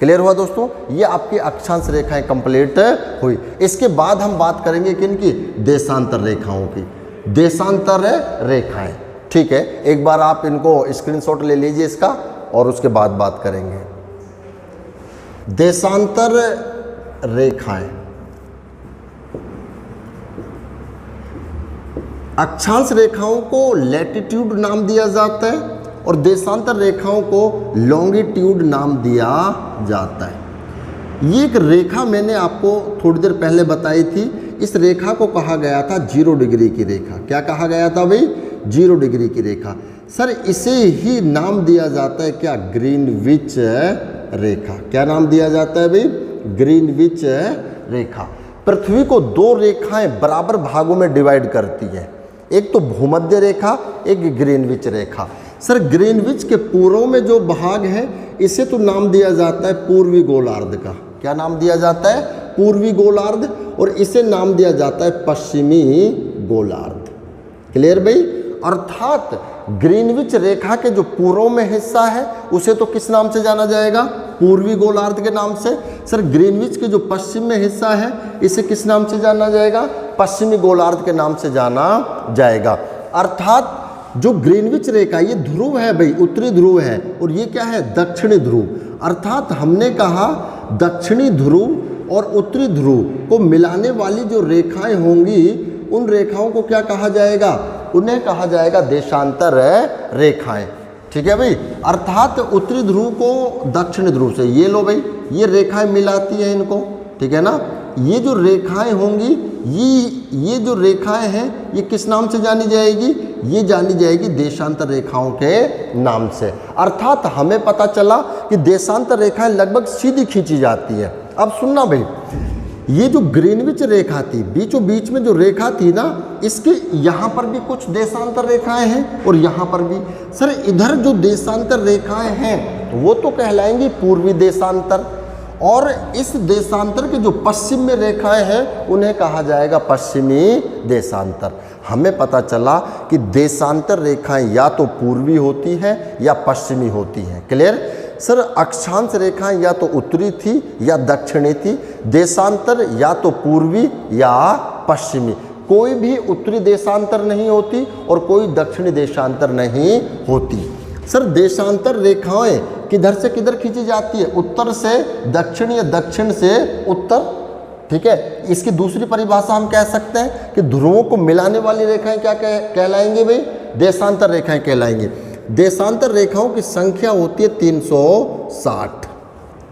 Clear हुआ दोस्तों? ये आपकी अक्षांश रेखाएं कंप्लीट हुई। इसके बाद हम बात करेंगे किनकी? देशांतर रेखाओं की। देशांतर रेखाएं, ठीक है, एक बार आप इनको स्क्रीनशॉट ले लीजिए इसका और उसके बाद बात करेंगे। देशांतर रेखाएं, अक्षांश रेखाओं को लैटिट्यूड नाम दिया जाता है और देशांतर रेखाओं को लॉन्गिट्यूड नाम दिया जाता है। ये एक रेखा मैंने आपको थोड़ी देर पहले बताई थी। इस रेखा को कहा गया था 0 डिग्री की रेखा। क्या कहा गया था भाई? 0 डिग्री की रेखा। सर इसे ही नाम दिया जाता है क्या? ग्रीनविच रेखा। क्या नाम दिया जाता है भाई? ग्रीनविच रेखा। पृथ्वी को 2 रेखाएं बराबर भागों में डिवाइड करती हैं, एक तो भूमध्य रेखा, एक ग्रीनविच रेखा। सर ग्रीनविच के पूर्व में जो भाग है इसे तो नाम दिया जाता है पूर्वी गोलार्ध का। क्या नाम दिया जाता है? पूर्वी गोलार्ध। और इसे नाम दिया जाता है पश्चिमी गोलार्ध। क्लियर भाई? अर्थात ग्रीनविच रेखा के जो पूर्व में हिस्सा है उसे तो किस नाम से जाना जाएगा? पूर्वी गोलार्ध के नाम से। सर ग्रीनविच के जो पश्चिम में हिस्सा है इसे किस नाम से जाना जाएगा? पश्चिमी गोलार्ध के नाम से जाना जाएगा। अर्थात जो ग्रीनविच रेखा ये ध्रुव है भाई, उत्तरी ध्रुव है, और ये क्या है? दक्षिणी ध्रुव। अर्थात हमने कहा दक्षिणी ध्रुव और उत्तरी ध्रुव को मिलाने वाली जो रेखाएं होंगी उन रेखाओं को क्या कहा जाएगा? उन्हें कहा जाएगा देशांतर रेखाएं। ठीक है भाई? अर्थात उत्तरी ध्रुव को दक्षिणी ध्रुव से, ये लो भाई, ये रेखाएं मिलाती हैं इनको, ठीक है ना? ये जो रेखाएं होंगी ये जो रेखाएं हैं ये किस नाम से जानी जाएगी? ये जानी जाएगी देशांतर रेखाओं के नाम से। अर्थात हमें पता चला कि देशांतर रेखाएं लगभग सीधी खींची जाती है। अब सुनना भाई, ये जो ग्रीनविच रेखा थी, बीचों बीच में जो रेखा थी ना, इसके यहाँ पर भी कुछ देशांतर रेखाएं हैं और यहाँ पर भी। सर इधर जो देशांतर रेखाएं हैं वो तो कहलाएंगी पूर्वी देशांतर, और इस देशांतर के जो पश्चिम में रेखाएं हैं उन्हें कहा जाएगा पश्चिमी देशांतर। हमें पता चला कि देशांतर रेखाएं या तो पूर्वी होती हैं या पश्चिमी होती हैं। क्लियर? सर अक्षांश रेखाएं या तो उत्तरी थी या दक्षिणी थी, देशांतर या तो पूर्वी या पश्चिमी। कोई भी उत्तरी देशांतर नहीं होती और कोई दक्षिणी देशांतर नहीं होती। सर देशांतर रेखाएं किधर से किधर खींची जाती है? उत्तर से दक्षिण या दक्षिण से उत्तर। ठीक है? इसकी दूसरी परिभाषा हम कह सकते हैं कि ध्रुवों को मिलाने वाली रेखाएं क्या कहलाएंगे भाई? देशांतर रेखाएं कहलाएंगी। देशांतर रेखाओं की संख्या होती है 360,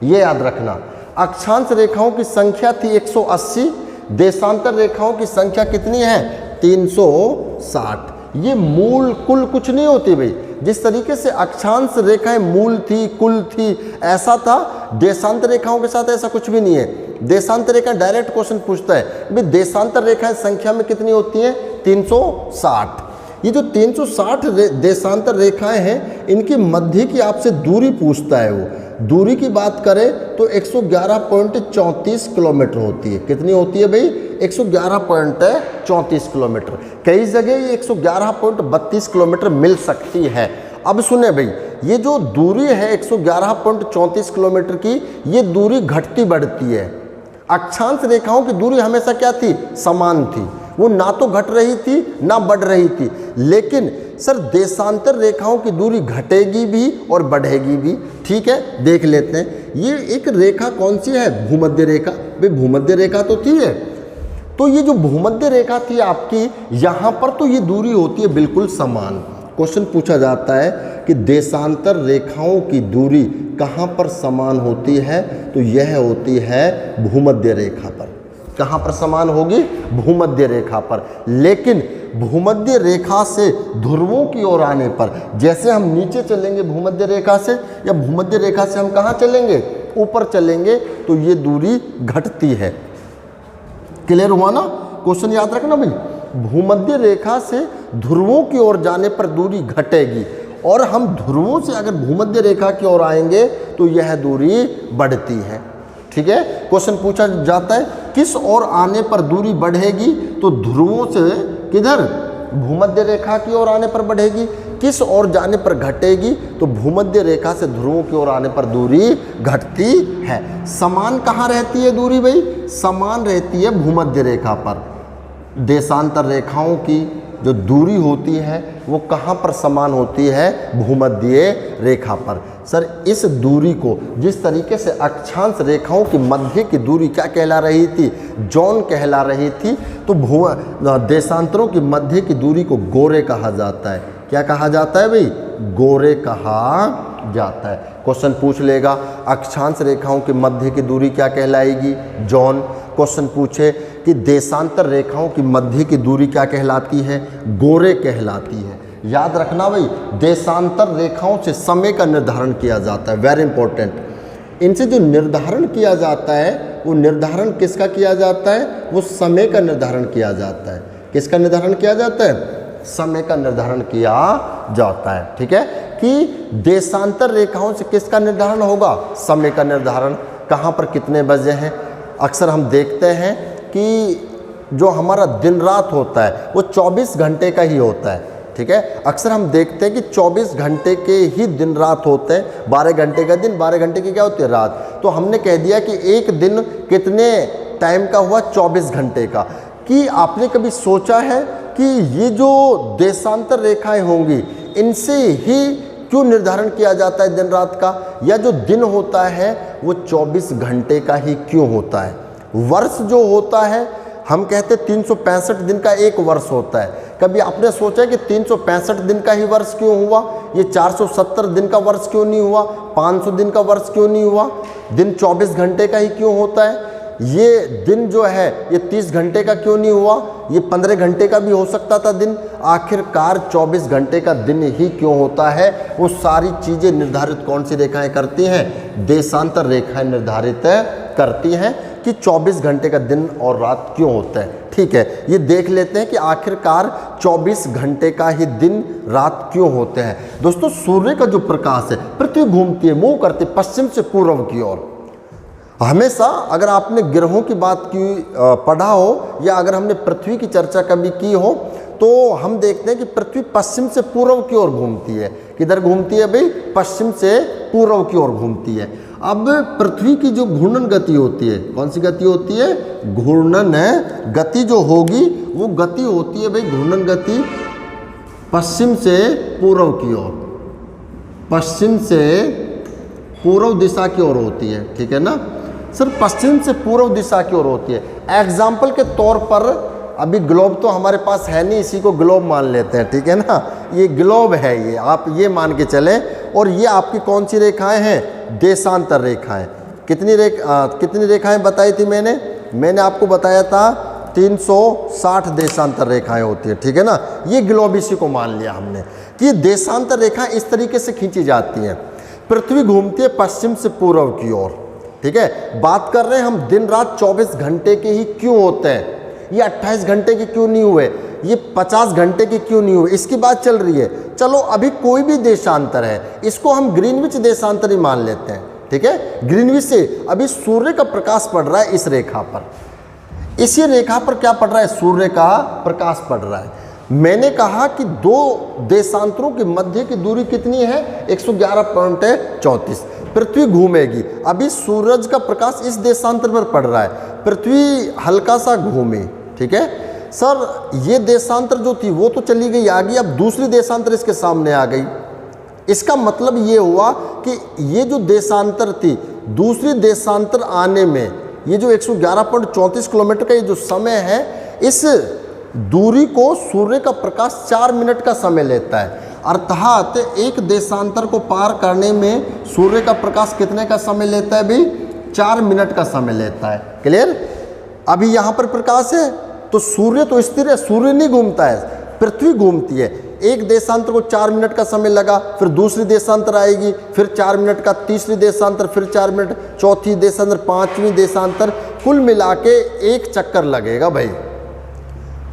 ये याद रखना। अक्षांश रेखाओं की संख्या थी 180, देशांतर रेखाओं की संख्या कितनी है? 360। ये मूल कुल कुछ नहीं होती भाई। जिस तरीके से अक्षांश रेखाएं मूल थी, कुल थी, ऐसा था, देशांतर रेखाओं के साथ ऐसा कुछ भी नहीं है। देशांतर रेखा डायरेक्ट क्वेश्चन पूछता है भाई देशांतर रेखाएं संख्या में कितनी होती हैं? 360। ये जो 360 देशांतर रेखाएं हैं इनकी मध्य की आपसे दूरी पूछता है। वो दूरी की बात करें तो 111.34 किलोमीटर होती है। कितनी होती है भाई? 111.34 किलोमीटर। कई जगह ये 111.32 किलोमीटर मिल सकती है। अब सुने भाई, ये जो दूरी है 111.34 किलोमीटर की, ये दूरी घटती बढ़ती है। अक्षांश रेखाओं की दूरी हमेशा क्या थी? समान थी। वो ना तो घट रही थी ना बढ़ रही थी। लेकिन सर देशांतर रेखाओं की दूरी घटेगी भी और बढ़ेगी भी। ठीक है, देख लेते हैं। ये एक रेखा कौन सी है? भूमध्य रेखा। भाई भूमध्य रेखा तो थी है, तो ये जो भूमध्य रेखा थी आपकी, यहाँ पर तो ये दूरी होती है बिल्कुल समान। क्वेश्चन पूछा जाता है कि देशांतर रेखाओं की दूरी कहाँ पर समान होती है? तो यह होती है भूमध्य रेखा पर। कहाँ पर समान होगी? भूमध्य रेखा पर। लेकिन भूमध्य रेखा से ध्रुवों की ओर आने पर, जैसे हम नीचे चलेंगे भूमध्य रेखा से, या भूमध्य रेखा से हम कहाँ चलेंगे? ऊपर चलेंगे, तो ये दूरी घटती है। क्लियर हुआ ना? क्वेश्चन याद रखना भाई। भूमध्य रेखा से ध्रुवों की ओर जाने पर दूरी घटेगी, और हम ध्रुवों से अगर भूमध्य रेखा की ओर आएंगे तो यह दूरी बढ़ती है। ठीक है? क्वेश्चन पूछा जाता है किस ओर आने पर दूरी बढ़ेगी? तो ध्रुवों से किधर? भूमध्य रेखा की ओर आने पर बढ़ेगी। किस ओर जाने पर घटेगी, तो भूमध्य रेखा से ध्रुवों की ओर आने पर दूरी घटती है। समान कहाँ रहती है दूरी भाई? समान रहती है भूमध्य रेखा पर। देशांतर रेखाओं की जो दूरी होती है वो कहाँ पर समान होती है? भूमध्य रेखा पर। सर इस दूरी को जिस तरीके से अक्षांश रेखाओं की मध्य की दूरी क्या कहला रही थी? जॉन कहला रही थी। तो देशांतरों की मध्य की दूरी को गोरे कहा जाता है। क्या कहा जाता है भाई? गोरे कहा जाता है। क्वेश्चन पूछ लेगा अक्षांश रेखाओं की मध्य की दूरी क्या कहलाएगी? जॉन। क्वेश्चन पूछे कि देशांतर रेखाओं की मध्य की दूरी क्या कहलाती है? गोरे कहलाती है। याद रखना भाई, देशांतर रेखाओं से समय का निर्धारण किया जाता है। Very important. इनसे जो निर्धारण किया जाता है वो निर्धारण किसका किया जाता है? वो समय का निर्धारण किया जाता है। किसका निर्धारण किया जाता है? समय का निर्धारण किया जाता है। ठीक है कि देशांतर रेखाओं से किसका निर्धारण होगा? समय का निर्धारण। कहाँ पर कितने बजे हैं? अक्सर हम देखते हैं कि जो हमारा दिन रात होता है वो 24 घंटे का ही होता है। ठीक है, अक्सर हम देखते हैं कि 24 घंटे के ही दिन रात होते हैं। 12 घंटे का दिन, 12 घंटे की क्या होती है? रात। तो हमने कह दिया कि एक दिन कितने टाइम का हुआ? 24 घंटे का। कि आपने कभी सोचा है कि ये जो देशांतर रेखाएं होंगी इनसे ही क्यों निर्धारण किया जाता है दिन रात का? या जो दिन होता है वो 24 घंटे का ही क्यों होता है? वर्ष जो होता है हम कहते 365 दिन का एक वर्ष होता है। कभी आपने सोचा है कि 365 दिन का ही वर्ष क्यों हुआ? ये 470 दिन का वर्ष क्यों नहीं हुआ? 500 दिन का वर्ष क्यों नहीं हुआ? दिन 24 घंटे का ही क्यों होता है? ये दिन जो है ये 30 घंटे का क्यों नहीं हुआ? ये 15 घंटे का भी हो सकता था दिन। आखिरकार 24 घंटे का दिन ही क्यों होता है? वो सारी चीज़ें निर्धारित कौन सी रेखाएं करती हैं? देशांतर रेखाएं निर्धारित करती हैं कि 24 घंटे का दिन और रात क्यों होता है। ठीक है, ये देख लेते हैं कि आखिरकार 24 घंटे का ही दिन रात क्यों होते हैं। दोस्तों सूर्य का जो प्रकाश है, पृथ्वी घूमती है, मूव करती है पश्चिम से पूर्व की ओर। हमेशा अगर आपने ग्रहों की बात की पढ़ा हो या अगर हमने पृथ्वी की चर्चा कभी की हो तो हम देखते हैं कि पृथ्वी पश्चिम से पूर्व की ओर घूमती है। किधर घूमती है भाई? पश्चिम से पूर्व की ओर घूमती है। अब पृथ्वी की जो घूर्णन गति होती है, कौन सी गति होती है? घूर्णन गति जो होगी वो गति होती है भाई, घूर्णन गति पश्चिम से पूर्व की ओर, पश्चिम से पूर्व दिशा की ओर होती है। ठीक है ना सर, पश्चिम से पूर्व दिशा की ओर होती है। एग्जाम्पल के तौर पर अभी ग्लोब तो हमारे पास है नहीं, इसी को ग्लोब मान लेते हैं। ठीक है ना, ये ग्लोब है, ये आप ये मान के चले। और ये आपकी कौन सी रेखाएं हैं? देशांतर रेखाएं। कितनी रेखाएं बताई थी मैंने आपको बताया था 360 देशांतर रेखाएं होती है। ठीक है ना, ये ग्लोब इसी को मान लिया हमने कि देशांतर रेखाएं इस तरीके से खींची जाती हैं। पृथ्वी घूमती है पश्चिम से पूर्व की ओर। ठीक है, बात कर रहे हैं हम दिन रात 24 घंटे के ही क्यों होते हैं? ये 28 घंटे के क्यों नहीं हुए? ये 50 घंटे के क्यों नहीं हुए? इसकी बात चल रही है। चलो अभी कोई भी देशांतर है, इसको हम ग्रीनविच देशांतर ही मान लेते हैं। ठीक है, ग्रीनविच से अभी सूर्य का प्रकाश पड़ रहा है इस रेखा पर। इसी रेखा पर क्या पड़ रहा है? सूर्य का प्रकाश पड़ रहा है। मैंने कहा कि दो देशांतरों की मध्य की दूरी कितनी है? 111.34। पृथ्वी घूमेगी। अभी सूरज का प्रकाश इस देशांतर पर पड़ रहा है, पृथ्वी हल्का सा घूमे। ठीक है सर, ये देशांतर जो थी वो तो चली गई आगे, अब दूसरी देशांतर इसके सामने आ गई। इसका मतलब ये हुआ कि ये जो देशांतर थी, दूसरी देशांतर आने में ये जो 111.34 किलोमीटर का ये जो समय है, इस दूरी को सूर्य का प्रकाश 4 मिनट का समय लेता है। अर्थात एक देशांतर को पार करने में सूर्य का प्रकाश कितने का समय लेता है भाई? 4 मिनट का समय लेता है। क्लियर? अभी यहाँ पर प्रकाश है तो सूर्य तो स्थिर है, सूर्य नहीं घूमता है, पृथ्वी घूमती है। एक देशांतर को 4 मिनट का समय लगा, फिर दूसरी देशांतर आएगी, फिर 4 मिनट का, तीसरी देशांतर, फिर 4 मिनट, चौथी देशांतर, पांचवी देशांतर, कुल मिला के एक चक्कर लगेगा भाई।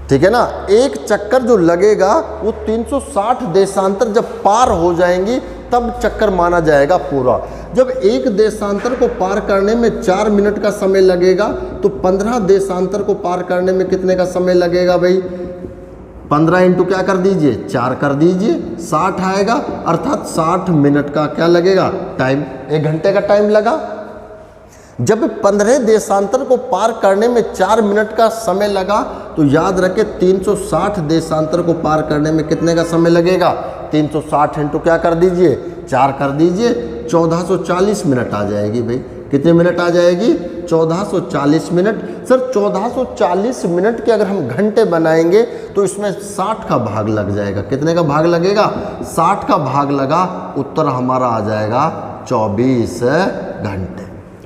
ठीक है ना, एक चक्कर जो लगेगा वो 360 देशांतर जब पार हो जाएंगी तब चक्कर माना जाएगा पूरा। जब एक देशांतर को पार करने में 4 मिनट का समय लगेगा तो 15 देशांतर को पार करने में कितने का समय लगेगा भाई? 15 इंटू क्या कर दीजिए 4 कर दीजिए, 60 आएगा, अर्थात 60 मिनट का क्या लगेगा टाइम, 1 घंटे का टाइम लगा। जब 15 देशांतर को पार करने में 4 मिनट का समय लगा, तो याद रखें 360 देशांतर को पार करने में कितने का समय लगेगा, 360 इंटू क्या कर दीजिए 4 कर दीजिए, 1440 मिनट आ जाएगी भाई। कितने मिनट आ जाएगी, 1440 मिनट। सर 1440 मिनट के अगर हम घंटे बनाएंगे तो इसमें 60 का भाग लग जाएगा। कितने का भाग लगेगा, 60 का भाग लगा, उत्तर हमारा आ जाएगा 24 घंटे।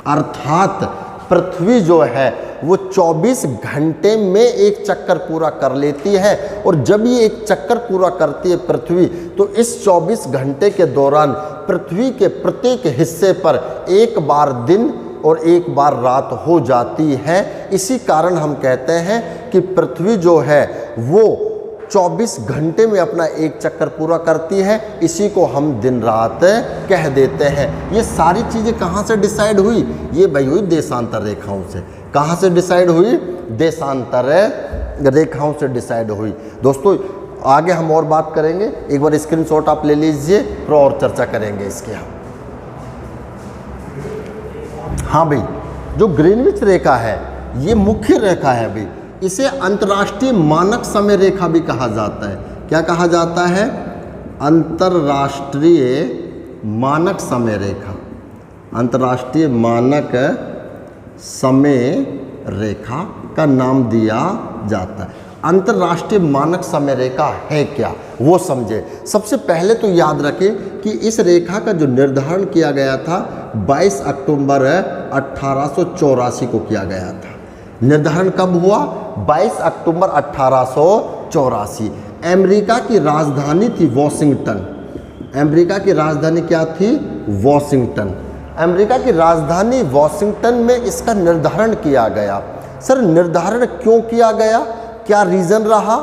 अर्थात पृथ्वी जो है वो 24 घंटे में एक चक्कर पूरा कर लेती है, और जब ये एक चक्कर पूरा करती है पृथ्वी, तो इस 24 घंटे के दौरान पृथ्वी के प्रत्येक हिस्से पर एक बार दिन और एक बार रात हो जाती है। इसी कारण हम कहते हैं कि पृथ्वी जो है वो 24 घंटे में अपना एक चक्कर पूरा करती है। इसी को हम दिन रात कह देते हैं। ये सारी चीज़ें कहाँ से डिसाइड हुई, ये भाई हुई देशांतर रेखाओं से। कहाँ से डिसाइड हुई, देशांतर रेखाओं से डिसाइड हुई। दोस्तों आगे हम और बात करेंगे, एक बार स्क्रीनशॉट आप ले लीजिए, फिर और चर्चा करेंगे इसके हम। हाँ भाई, जो ग्रीनविच रेखा है ये मुख्य रेखा है भाई, इसे अंतर्राष्ट्रीय मानक समय रेखा भी कहा जाता है। क्या कहा जाता है, अंतर्राष्ट्रीय मानक समय रेखा। अंतर्राष्ट्रीय मानक समय रेखा का नाम दिया जाता है। अंतर्राष्ट्रीय मानक समय रेखा है क्या, वो समझे। सबसे पहले तो याद रखें कि इस रेखा का जो निर्धारण किया गया था 22 अक्टूबर 1884 को किया गया था। निर्धारण कब हुआ, 22 अक्टूबर 1884। अमेरिका की राजधानी थी वॉशिंगटन। अमेरिका की राजधानी क्या थी, वॉशिंगटन। अमेरिका की राजधानी वॉशिंगटन में इसका निर्धारण किया गया। सर निर्धारण क्यों किया गया, क्या रीज़न रहा,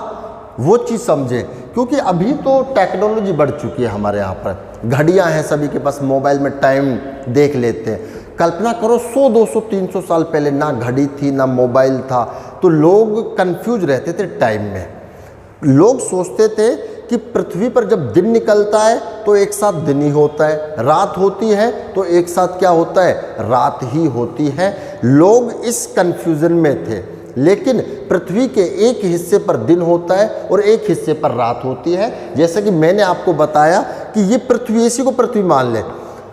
वो चीज़ समझें। क्योंकि अभी तो टेक्नोलॉजी बढ़ चुकी है हमारे यहाँ पर, घड़ियाँ हैं सभी के पास, मोबाइल में टाइम देख लेते हैं। कल्पना करो 100, 200, 300 साल पहले ना घड़ी थी ना मोबाइल था, तो लोग कंफ्यूज रहते थे टाइम में। लोग सोचते थे कि पृथ्वी पर जब दिन निकलता है तो एक साथ दिन ही होता है, रात होती है तो एक साथ क्या होता है, रात ही होती है। लोग इस कंफ्यूजन में थे। लेकिन पृथ्वी के एक हिस्से पर दिन होता है और एक हिस्से पर रात होती है। जैसे कि मैंने आपको बताया कि ये पृथ्वी, इसी को पृथ्वी मान लें।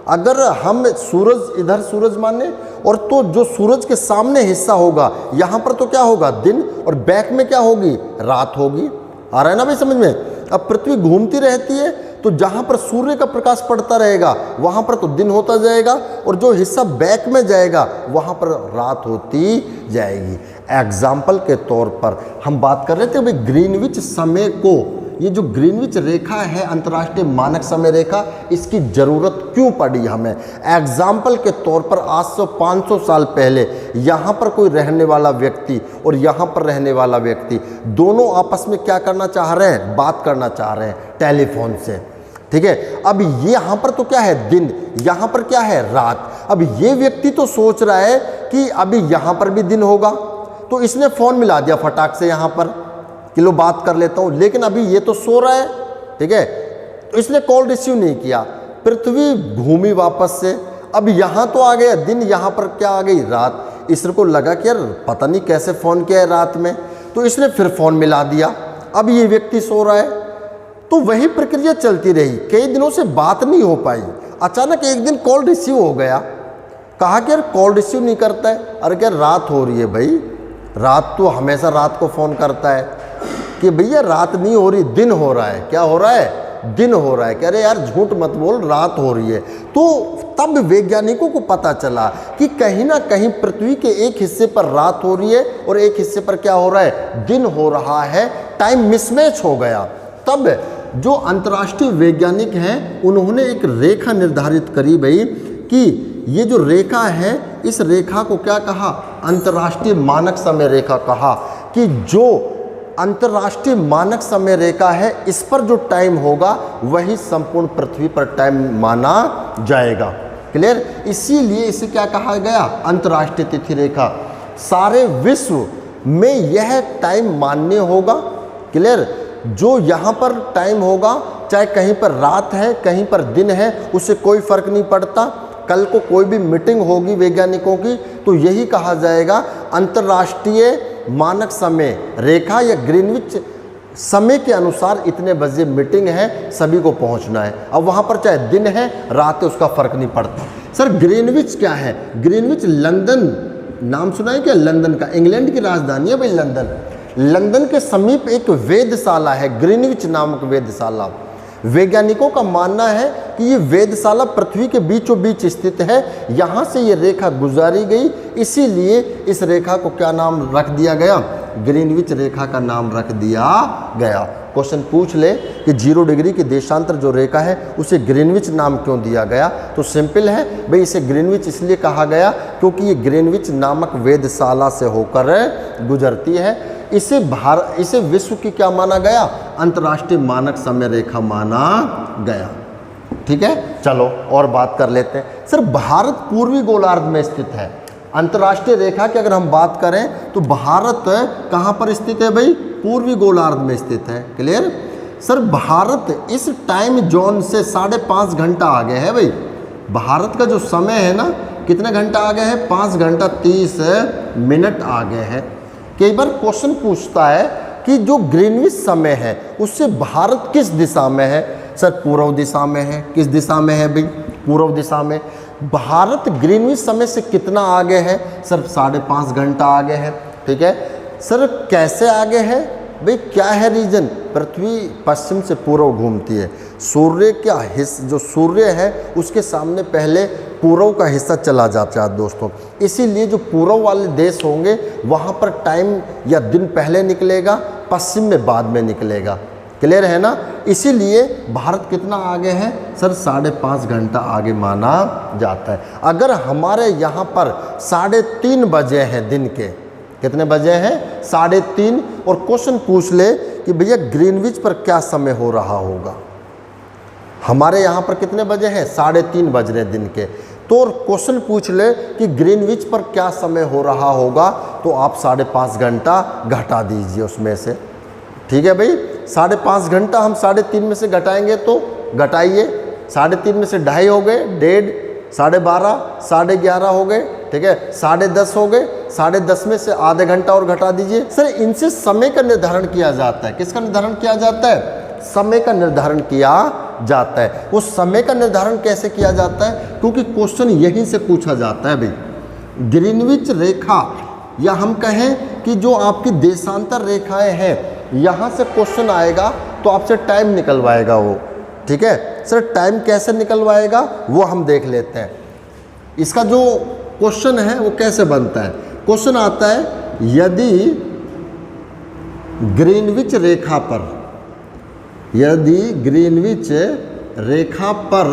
अगर हम सूरज, इधर सूरज माने, और तो जो सूरज के सामने हिस्सा होगा यहाँ पर तो क्या होगा, दिन, और बैक में क्या होगी, रात होगी। आ रहा है ना भाई समझ में। अब पृथ्वी घूमती रहती है, तो जहाँ पर सूर्य का प्रकाश पड़ता रहेगा वहाँ पर तो दिन होता जाएगा, और जो हिस्सा बैक में जाएगा वहाँ पर रात होती जाएगी। एग्जाम्पल के तौर पर हम बात कर रहे थे भाई ग्रीनविच समय को, ये जो ग्रीनविच रेखा है अंतर्राष्ट्रीय मानक समय रेखा, इसकी ज़रूरत क्यों पड़ी हमें। एग्जाम्पल के तौर पर आज से 500 साल पहले यहाँ पर कोई रहने वाला व्यक्ति और यहाँ पर रहने वाला व्यक्ति दोनों आपस में क्या करना चाह रहे हैं, बात करना चाह रहे हैं टेलीफोन से, ठीक है। अब ये यहाँ पर तो क्या है, दिन, यहाँ पर क्या है, रात। अब ये व्यक्ति तो सोच रहा है कि अभी यहाँ पर भी दिन होगा, तो इसने फ़ोन मिला दिया फटाक से यहाँ पर कि लो बात कर लेता हूँ, लेकिन अभी ये तो सो रहा है, ठीक है, तो इसने कॉल रिसीव नहीं किया। पृथ्वी घूमी वापस से, अब यहाँ तो आ गया दिन, यहाँ पर क्या आ गई, रात। इसको लगा कि यार पता नहीं कैसे फ़ोन किया है रात में, तो इसने फिर फ़ोन मिला दिया। अब ये व्यक्ति सो रहा है, तो वही प्रक्रिया चलती रही, कई दिनों से बात नहीं हो पाई। अचानक एक दिन कॉल रिसीव हो गया, कहा कि यार कॉल रिसीव नहीं करता है। अरे क्या रात हो रही है भाई, रात तो हमेशा रात को फ़ोन करता है, कि भैया रात नहीं हो रही, दिन हो रहा है। क्या हो रहा है, दिन हो रहा है। कह रहे यार झूठ मत बोल, रात हो रही है। तो तब वैज्ञानिकों को पता चला कि कहीं ना कहीं पृथ्वी के एक हिस्से पर रात हो रही है और एक हिस्से पर क्या हो रहा है, दिन हो रहा है। टाइम मिसमैच हो गया। तब जो अंतर्राष्ट्रीय वैज्ञानिक हैं उन्होंने एक रेखा निर्धारित करी भाई, कि ये जो रेखा है इस रेखा को क्या कहा, अंतर्राष्ट्रीय मानक समय रेखा कहा। कि जो अंतर्राष्ट्रीय मानक समय रेखा है इस पर जो टाइम होगा वही संपूर्ण पृथ्वी पर टाइम माना जाएगा। क्लियर। इसीलिए इसे क्या कहा गया, अंतर्राष्ट्रीय तिथि रेखा। सारे विश्व में यह टाइम मान्य होगा। क्लियर। जो यहाँ पर टाइम होगा, चाहे कहीं पर रात है कहीं पर दिन है, उससे कोई फर्क नहीं पड़ता। कल को कोई भी मीटिंग होगी वैज्ञानिकों की तो यही कहा जाएगा अंतर्राष्ट्रीय मानक समय रेखा या ग्रीनविच समय के अनुसार इतने बजे मीटिंग है, सभी को पहुंचना है। अब वहाँ पर चाहे दिन है रात है उसका फर्क नहीं पड़ता। सर ग्रीनविच क्या है? ग्रीनविच लंदन, नाम सुना है क्या? लंदन का, इंग्लैंड की राजधानी है भाई लंदन। लंदन के समीप एक वेधशाला है ग्रीनविच नामक वेधशाला। वैज्ञानिकों का मानना है कि ये वेधशाला पृथ्वी के बीचों बीच स्थित है, यहाँ से ये रेखा गुजारी गई, इसीलिए इस रेखा को क्या नाम रख दिया गया? ग्रीनविच रेखा का नाम रख दिया गया। क्वेश्चन पूछ ले कि 0 डिग्री की देशांतर जो रेखा है उसे ग्रीनविच नाम क्यों दिया गया? तो सिंपल है भाई, इसे ग्रीनविच इसलिए कहा गया क्योंकि ये ग्रीनविच नामक वेधशाला से होकर गुजरती है। इसे विश्व की क्या माना गया? अंतर्राष्ट्रीय मानक समय रेखा माना गया। ठीक है, चलो और बात कर लेते हैं। सर भारत पूर्वी गोलार्ध में स्थित है। अंतर्राष्ट्रीय रेखा की अगर हम बात करें तो भारत कहाँ पर स्थित है भाई? पूर्वी गोलार्ध में स्थित है। क्लियर? सर भारत इस टाइम जोन से 5.5 घंटा आगे है भाई। भारत का जो समय है ना, कितने घंटा आगे है? 5 घंटा 30 मिनट आगे है। कई बार क्वेश्चन पूछता है कि जो ग्रीनविच समय है उससे भारत किस दिशा में है? सर पूर्व दिशा में है। किस दिशा में है भाई? पूर्व दिशा में। भारत ग्रीनविच समय से कितना आगे है? सर 5.5 घंटा आगे है। ठीक है सर, कैसे आगे है भाई? क्या है रीजन? पृथ्वी पश्चिम से पूर्व घूमती है, सूर्य का हिस्सा जो सूर्य है उसके सामने पहले पूर्व का हिस्सा चला जाता है दोस्तों। इसीलिए जो पूर्व वाले देश होंगे वहाँ पर टाइम या दिन पहले निकलेगा, पश्चिम में बाद में निकलेगा। क्लियर है ना? इसीलिए भारत कितना आगे है? सर 5.5 घंटा आगे माना जाता है। अगर हमारे यहाँ पर 3:30 बजे हैं दिन के, कितने बजे हैं? 3:30, और क्वेश्चन पूछ ले कि भैया ग्रीनविच पर क्या समय हो रहा होगा? हमारे यहाँ पर कितने बजे हैं? 3:30 बज रहे दिन के। तो क्वेश्चन पूछ ले कि ग्रीनविच पर क्या समय हो रहा होगा, तो आप 5.5 घंटा घटा दीजिए उसमें से। ठीक है भाई, 5.5 घंटा हम 3:30 में से घटाएंगे तो घटाइए। 3:30 में से 2.5 हो गए, 1.5, 12.5, 11:30 हो गए। ठीक है, 10:30 हो गए। 10:30 में से आधे घंटा और घटा दीजिए। सर इनसे समय का निर्धारण किया जाता है। किसका निर्धारण किया जाता है? समय का निर्धारण किया जाता है। वो समय का निर्धारण कैसे किया जाता है? क्योंकि क्वेश्चन यहीं से पूछा जाता है भाई। ग्रीनविच रेखा, या हम कहें कि जो आपकी देशांतर रेखाएं हैं, यहाँ से क्वेश्चन आएगा तो आपसे टाइम निकलवाएगा वो। ठीक है सर, टाइम कैसे निकलवाएगा वो हम देख लेते हैं। इसका जो क्वेश्चन है वो कैसे बनता है? क्वेश्चन आता है, यदि ग्रीनविच रेखा पर, यदि ग्रीनविच रेखा पर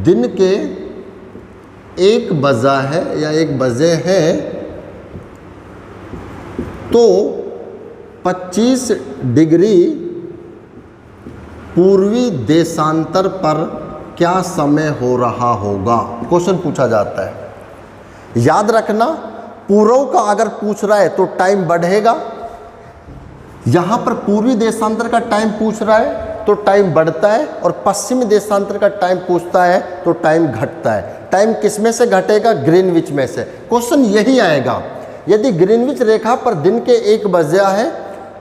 दिन के 1 बजा है या 1 बजे है तो 25 डिग्री पूर्वी देशांतर पर क्या समय हो रहा होगा? क्वेश्चन पूछा जाता है। याद रखना, पूर्व का अगर पूछ रहा है तो टाइम बढ़ेगा। यहाँ पर पूर्वी देशांतर का टाइम पूछ रहा है तो टाइम बढ़ता है, और पश्चिमी देशांतर का टाइम पूछता है तो टाइम घटता है। टाइम किस में से घटेगा? ग्रीनविच में से। क्वेश्चन यही आएगा, यदि ग्रीनविच रेखा पर दिन के 1 बजा है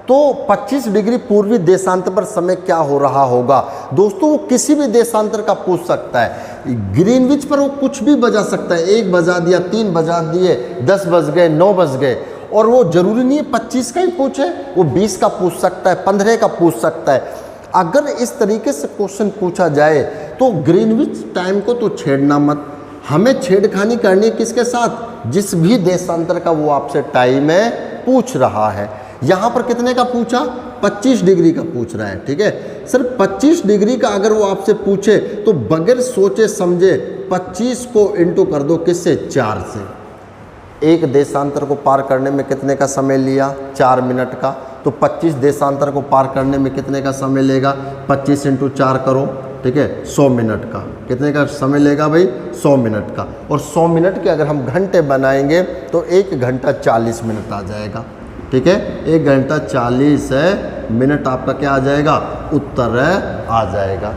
तो 25 डिग्री पूर्वी देशांतर पर समय क्या हो रहा होगा? दोस्तों वो किसी भी देशांतर का पूछ सकता है। ग्रीनविच पर वो कुछ भी बजा सकता है। 1 बजा दिया, 3 बजा दिए, 10 बज गए, 9 बज गए, और वो जरूरी नहीं है 25 का ही पूछे, वो 20 का पूछ सकता है, 15 का पूछ सकता है। अगर इस तरीके से क्वेश्चन पूछा जाए तो ग्रीनविच टाइम को तो छेड़ना मत। हमें छेड़खानी करनी है किसके साथ? जिस भी देशांतर का वो आपसे टाइम है पूछ रहा है। यहाँ पर कितने का पूछा? 25 डिग्री का पूछ रहा है। ठीक है सर, 25 डिग्री का अगर वो आपसे पूछे तो बगैर सोचे समझे 25 को इंटू कर दो, किससे? 4 से। एक देशांतर को पार करने में कितने का समय लिया? 4 मिनट का। तो 25 देशांतर को पार करने में कितने का समय लेगा? 25 इंटू 4 करो, ठीक है, 100 मिनट का। कितने का समय लेगा भाई? 100 मिनट का। और 100 मिनट के अगर हम घंटे बनाएंगे तो 1 घंटा 40 मिनट आ जाएगा। ठीक है, 1 घंटा 40 मिनट आपका क्या आ जाएगा, उत्तर आ जाएगा।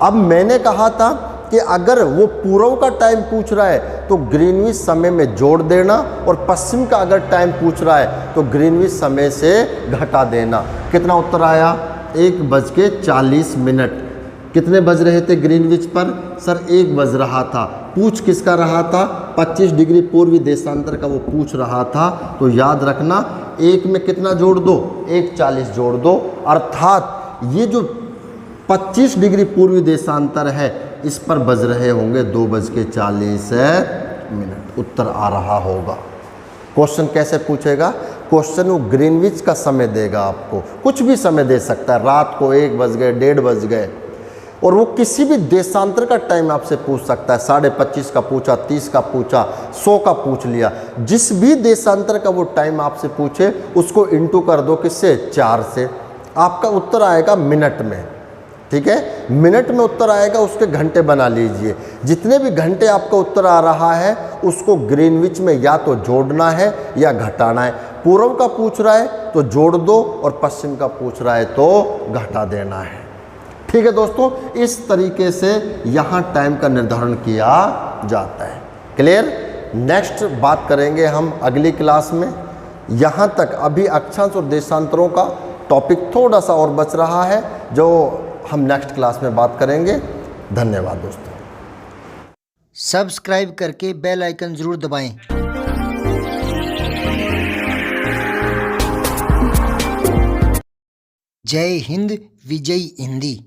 अब मैंने कहा था कि अगर वो पूर्व का टाइम पूछ रहा है तो ग्रीनविच समय में जोड़ देना, और पश्चिम का अगर टाइम पूछ रहा है तो ग्रीनविच समय से घटा देना। कितना उत्तर आया, 1:40। कितने बज रहे थे ग्रीनविच पर, सर 1 बज रहा था। पूछ किसका रहा था, 25 डिग्री पूर्वी देशांतर का वो पूछ रहा था। तो याद रखना 1 में कितना जोड़ दो, 1:40 जोड़ दो, अर्थात ये जो 25 डिग्री पूर्वी देशांतर है इस पर बज रहे होंगे 2:40। उत्तर आ रहा होगा। क्वेश्चन कैसे पूछेगा, क्वेश्चन वो ग्रीनविच का समय देगा, आपको कुछ भी समय दे सकता है, रात को 1 बज गए, 1:30 बज गए, और वो किसी भी देशांतर का टाइम आपसे पूछ सकता है। 25.5 का पूछा, 30 का पूछा, 100 का पूछ लिया, जिस भी देशांतर का वो टाइम आपसे पूछे उसको इंटू कर दो किससे, 4 से, आपका उत्तर आएगा मिनट में। ठीक है, मिनट में उत्तर आएगा, उसके घंटे बना लीजिए। जितने भी घंटे आपका उत्तर आ रहा है उसको ग्रीनविच में या तो जोड़ना है या घटाना है। पूर्व का पूछ रहा है तो जोड़ दो, और पश्चिम का पूछ रहा है तो घटा देना है। ठीक है दोस्तों, इस तरीके से यहाँ टाइम का निर्धारण किया जाता है। क्लियर। नेक्स्ट बात करेंगे हम अगली क्लास में। यहाँ तक अभी अक्षांश और देशांतरों का टॉपिक थोड़ा सा और बच रहा है, जो हम नेक्स्ट क्लास में बात करेंगे। धन्यवाद दोस्तों। सब्सक्राइब करके बेल आइकन जरूर दबाएं। जय हिंद, विजय हिंदी।